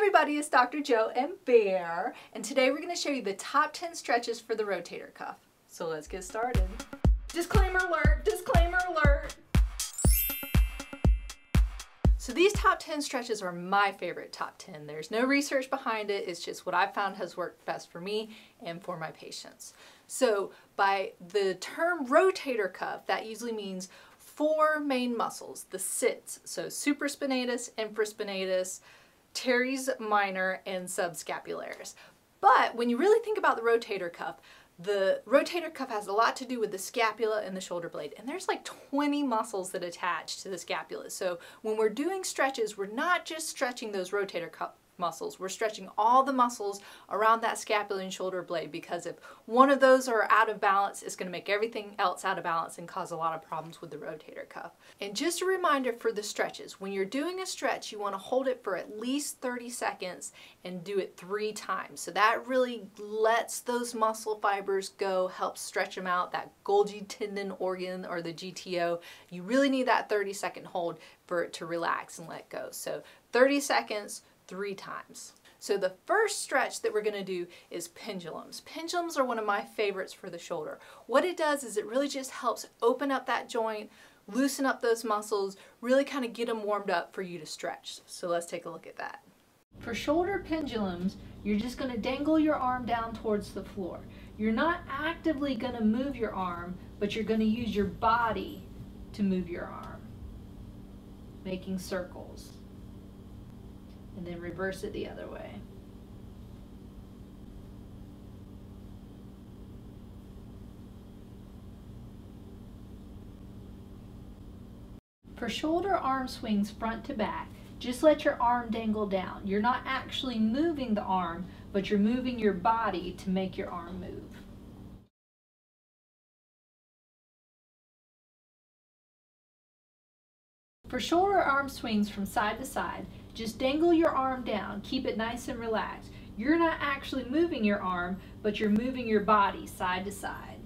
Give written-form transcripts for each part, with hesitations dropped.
everybody, it's Dr. Joe and Bear, and today we're going to show you the top 10 stretches for the rotator cuff. So let's get started. Disclaimer alert, disclaimer alert. So these top 10 stretches are my favorite top 10. There's no research behind it, it's just what I've found has worked best for me and for my patients. So by the term rotator cuff, that usually means four main muscles, the sits, so supraspinatus, infraspinatus, teres minor, and subscapularis. But when you really think about the rotator cuff has a lot to do with the scapula and the shoulder blade. And there's like 20 muscles that attach to the scapula. So when we're doing stretches, we're not just stretching those rotator cuff muscles, we're stretching all the muscles around that scapula and shoulder blade, because if one of those are out of balance, it's going to make everything else out of balance and cause a lot of problems with the rotator cuff. And just a reminder for the stretches, when you're doing a stretch, you want to hold it for at least 30 seconds and do it 3 times. So that really lets those muscle fibers go, helps stretch them out, that Golgi tendon organ or the GTO. You really need that 30-second hold for it to relax and let go. So 30 seconds, 3 times. So the first stretch that we're going to do is pendulums. Pendulums are one of my favorites for the shoulder. What it does is it really just helps open up that joint, loosen up those muscles, really kind of get them warmed up for you to stretch. So let's take a look at that. For shoulder pendulums, you're just going to dangle your arm down towards the floor. You're not actively going to move your arm, but you're going to use your body to move your arm, making circles. And then reverse it the other way. For shoulder arm swings front to back, just let your arm dangle down. You're not actually moving the arm, but you're moving your body to make your arm move. For shoulder arm swings from side to side, just dangle your arm down, keep it nice and relaxed. You're not actually moving your arm, but you're moving your body side to side.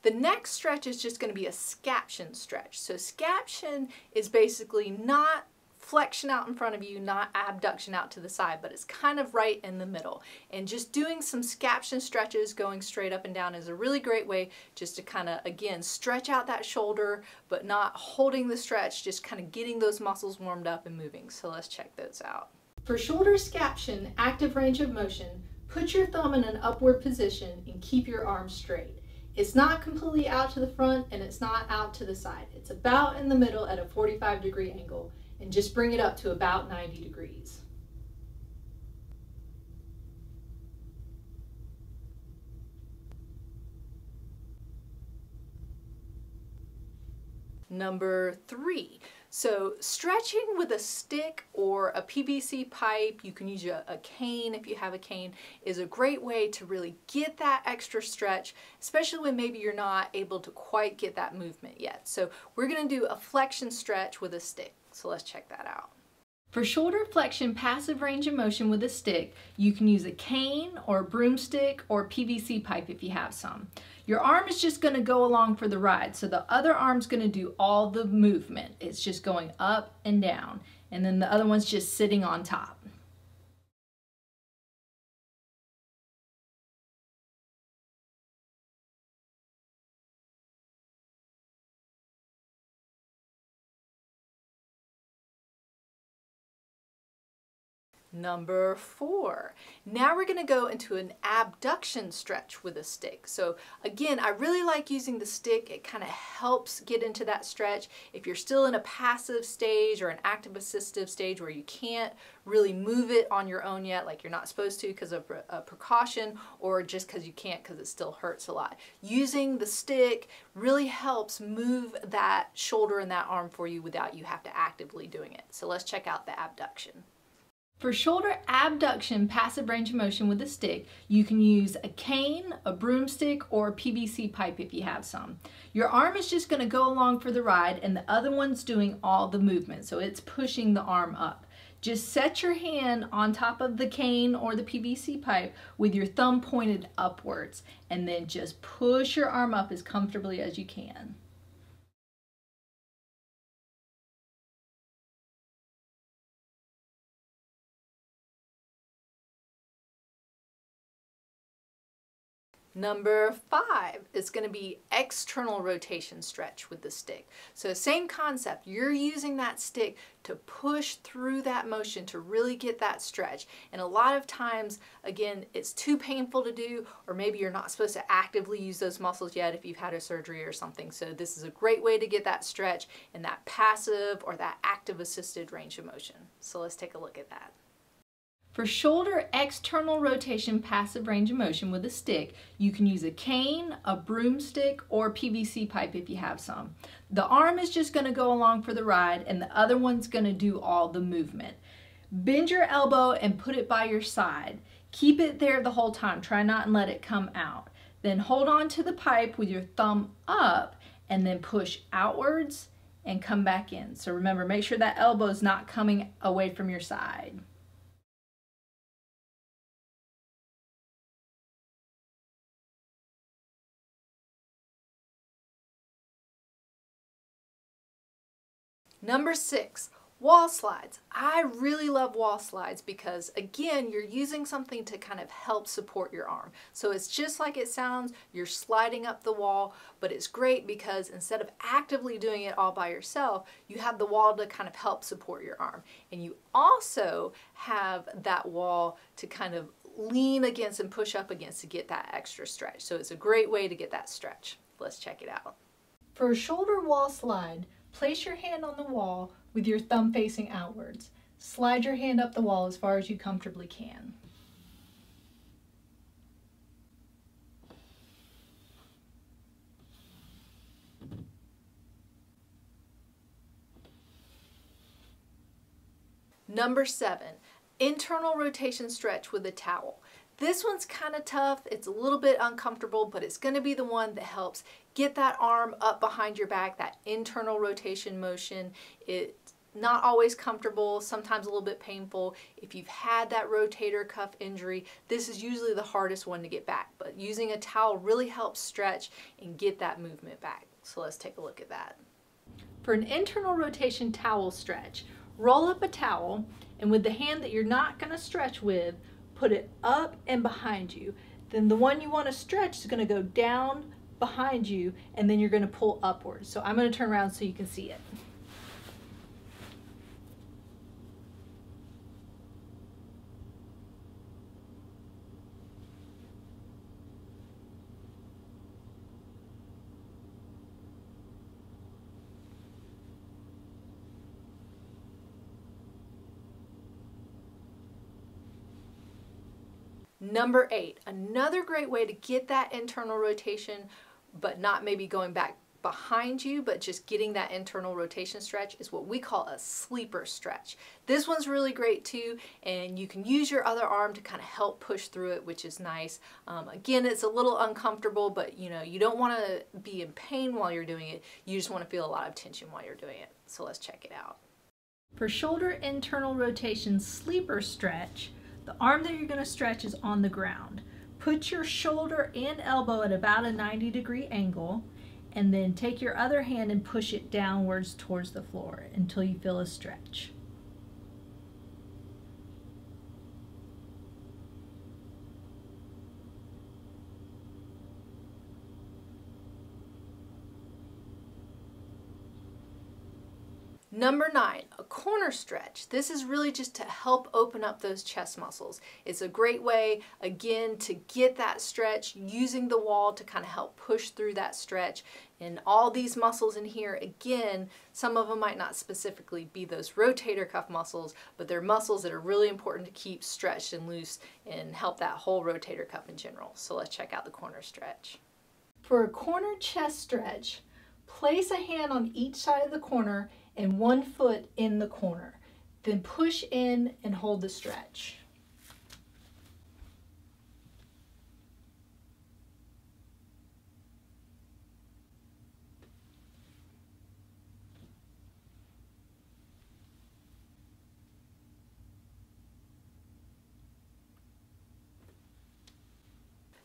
The next stretch is just going to be a scaption stretch. So scaption is basically not flexion out in front of you, not abduction out to the side, but it's kind of right in the middle. And just doing some scaption stretches going straight up and down is a really great way just to kind of, again, stretch out that shoulder, but not holding the stretch, just kind of getting those muscles warmed up and moving. So let's check those out. For shoulder scaption, active range of motion, put your thumb in an upward position and keep your arm straight. It's not completely out to the front and it's not out to the side. It's about in the middle at a 45-degree angle. And just bring it up to about 90 degrees. Number 3. So stretching with a stick or a PVC pipe, you can use a cane if you have a cane, is a great way to really get that extra stretch, especially when maybe you're not able to quite get that movement yet. So we're going to do a flexion stretch with a stick. So let's check that out. For shoulder flexion passive range of motion with a stick, you can use a cane or a broomstick or PVC pipe if you have some. Your arm is just going to go along for the ride, so the other arm's going to do all the movement. It's just going up and down, and then the other one's just sitting on top. Number 4. Now we're going to go into an abduction stretch with a stick. So again, I really like using the stick. It kind of helps get into that stretch. If you're still in a passive stage or an active assistive stage where you can't really move it on your own yet, like you're not supposed to because of a precaution, or just because you can't because it still hurts a lot, using the stick really helps move that shoulder and that arm for you without you have to actively doing it. So let's check out the abduction. For shoulder abduction passive range of motion with a stick, you can use a cane, a broomstick, or a PVC pipe if you have some. Your arm is just going to go along for the ride and the other one's doing all the movement, so it's pushing the arm up. Just set your hand on top of the cane or the PVC pipe with your thumb pointed upwards, and then just push your arm up as comfortably as you can. Number 5 is going to be external rotation stretch with the stick. So same concept, you're using that stick to push through that motion to really get that stretch. And a lot of times, again, it's too painful to do, or maybe you're not supposed to actively use those muscles yet if you've had a surgery or something. So this is a great way to get that stretch in that passive or that active assisted range of motion. So let's take a look at that. For shoulder external rotation passive range of motion with a stick, you can use a cane, a broomstick, or PVC pipe if you have some. The arm is just going to go along for the ride, and the other one's going to do all the movement. Bend your elbow and put it by your side. Keep it there the whole time. Try not and let it come out. Then hold on to the pipe with your thumb up and then push outwards and come back in. So remember, make sure that elbow is not coming away from your side. Number 6, wall slides. I really love wall slides because, again, you're using something to kind of help support your arm. So it's just like it sounds, you're sliding up the wall, but it's great because instead of actively doing it all by yourself, you have the wall to kind of help support your arm. And you also have that wall to kind of lean against and push up against to get that extra stretch. So it's a great way to get that stretch. Let's check it out. For a shoulder wall slide, place your hand on the wall with your thumb facing outwards. Slide your hand up the wall as far as you comfortably can. Number 7, internal rotation stretch with a towel. This one's kind of tough, it's a little bit uncomfortable, but it's going to be the one that helps get that arm up behind your back, that internal rotation motion. It's not always comfortable, sometimes a little bit painful. If you've had that rotator cuff injury, this is usually the hardest one to get back, but using a towel really helps stretch and get that movement back. So let's take a look at that. For an internal rotation towel stretch, roll up a towel, and with the hand that you're not going to stretch with, put it up and behind you. Then the one you want to stretch is going to go down behind you, and then you're going to pull upwards. So I'm going to turn around so you can see it. Number 8, another great way to get that internal rotation, but not maybe going back behind you, but just getting that internal rotation stretch, is what we call a sleeper stretch. This one's really great too, and you can use your other arm to kind of help push through it, which is nice. Again, it's a little uncomfortable, but you don't want to be in pain while you're doing it. You just want to feel a lot of tension while you're doing it. So let's check it out. For shoulder internal rotation sleeper stretch, the arm that you're going to stretch is on the ground. Put your shoulder and elbow at about a 90-degree angle, and then take your other hand and push it downwards towards the floor until you feel a stretch. Number 9, a corner stretch. This is really just to help open up those chest muscles. It's a great way, again, to get that stretch using the wall to kind of help push through that stretch. And all these muscles in here, again, some of them might not specifically be those rotator cuff muscles, but they're muscles that are really important to keep stretched and loose and help that whole rotator cuff in general. So let's check out the corner stretch. For a corner chest stretch, place a hand on each side of the corner and one foot in the corner. Then push in and hold the stretch.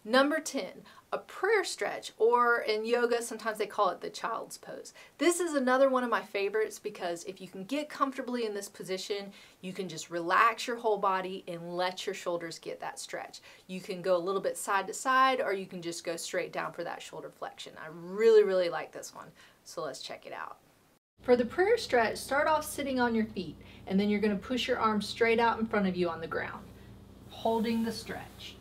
Number 10, a prayer stretch, or in yoga, sometimes they call it the child's pose. This is another one of my favorites because if you can get comfortably in this position, you can just relax your whole body and let your shoulders get that stretch. You can go a little bit side to side, or you can just go straight down for that shoulder flexion. I really, really like this one. So let's check it out. For the prayer stretch, start off sitting on your feet, and then you're going to push your arms straight out in front of you on the ground, holding the stretch.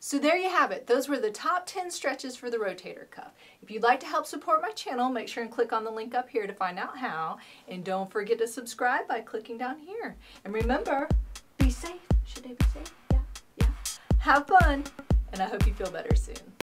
So there you have it. Those were the top 10 stretches for the rotator cuff. If you'd like to help support my channel, make sure and click on the link up here to find out how. And don't forget to subscribe by clicking down here. And remember, be safe. Should I be safe? Yeah. Have fun. And I hope you feel better soon.